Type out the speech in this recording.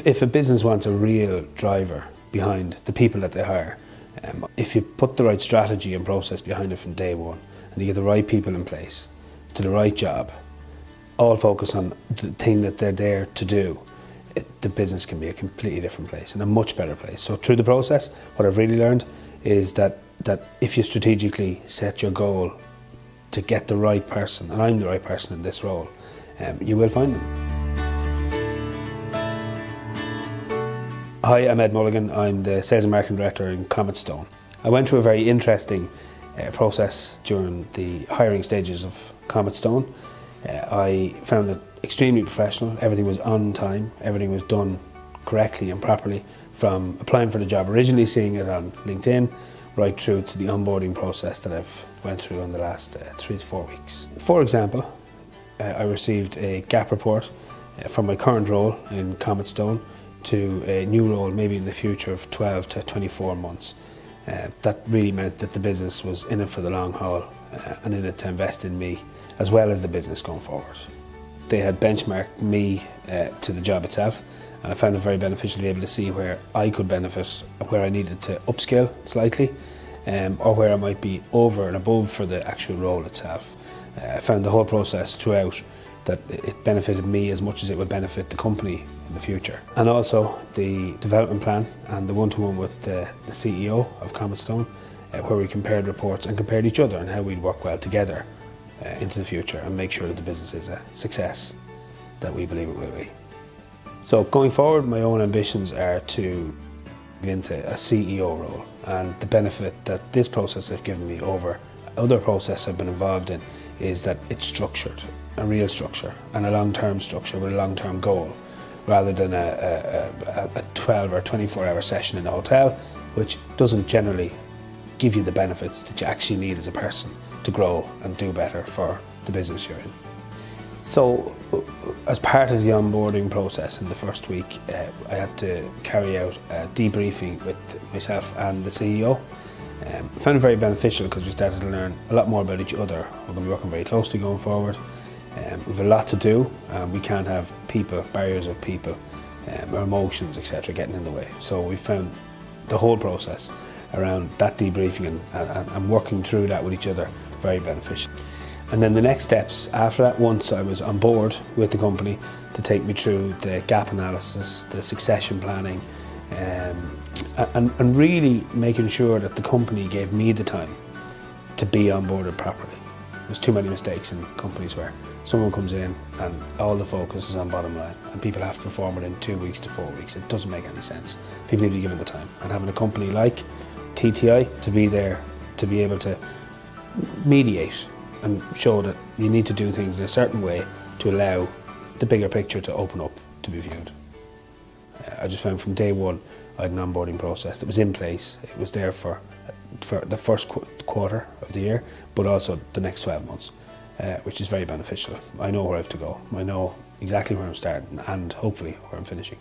If a business wants a real driver behind the people that they hire, if you put the right strategy and process behind it from day one, and you get the right people in place to the right job, all focus on the thing that they're there to do, the business can be a completely different place and a much better place. So through the process, what I've really learned is that if you strategically set your goal to get the right person, and I'm the right person in this role, you will find them. Hi, I'm Ed Mulligan. I'm the Sales and Marketing Director in Comet Stone. I went through a very interesting process during the hiring stages of Comet Stone. I found it extremely professional. Everything was on time, everything was done correctly and properly, from applying for the job, originally seeing it on LinkedIn, right through to the onboarding process that I've went through in the last 3 to 4 weeks. For example, I received a gap report from my current role in Comet Stone to a new role maybe in the future of 12 to 24 months. That really meant that the business was in it for the long haul and in it to invest in me as well as the business going forward. They had benchmarked me to the job itself, and I found it very beneficial to be able to see where I could benefit, where I needed to upskill slightly, or where I might be over and above for the actual role itself. I found the whole process throughout that it benefited me as much as it would benefit the company in the future. And also the development plan and the one-to-one with the CEO of Comet Stone, where we compared reports and compared each other and how we'd work well together into the future and make sure that the business is a success that we believe it will be. So going forward, my own ambitions are to get into a CEO role, and the benefit that this process has given me over other processes I've been involved in is that it's structured, a real structure and a long-term structure with a long-term goal, rather than a 12 or 24-hour session in a hotel, which doesn't generally give you the benefits that you actually need as a person to grow and do better for the business you're in. So as part of the onboarding process in the first week, I had to carry out a debriefing with myself and the CEO. I found it very beneficial because we started to learn a lot more about each other. We're going to be working very closely going forward. We have a lot to do, and we can't have barriers of people, or emotions, etc. getting in the way. So we found the whole process around that debriefing and working through that with each other very beneficial. And then the next steps after that, once I was on board with the company, to take me through the gap analysis, the succession planning, and really making sure that the company gave me the time to be onboarded properly. There's too many mistakes in companies where someone comes in and all the focus is on bottom line and people have to perform within 2 weeks to 4 weeks. It doesn't make any sense. People need to be given the time, and having a company like TTI to be there to be able to mediate and show that you need to do things in a certain way to allow the bigger picture to open up to be viewed. I just found from day one I had an onboarding process that was in place. It was there for the first quarter of the year, but also the next 12 months, which is very beneficial. I know where I have to go. I know exactly where I'm starting and hopefully where I'm finishing.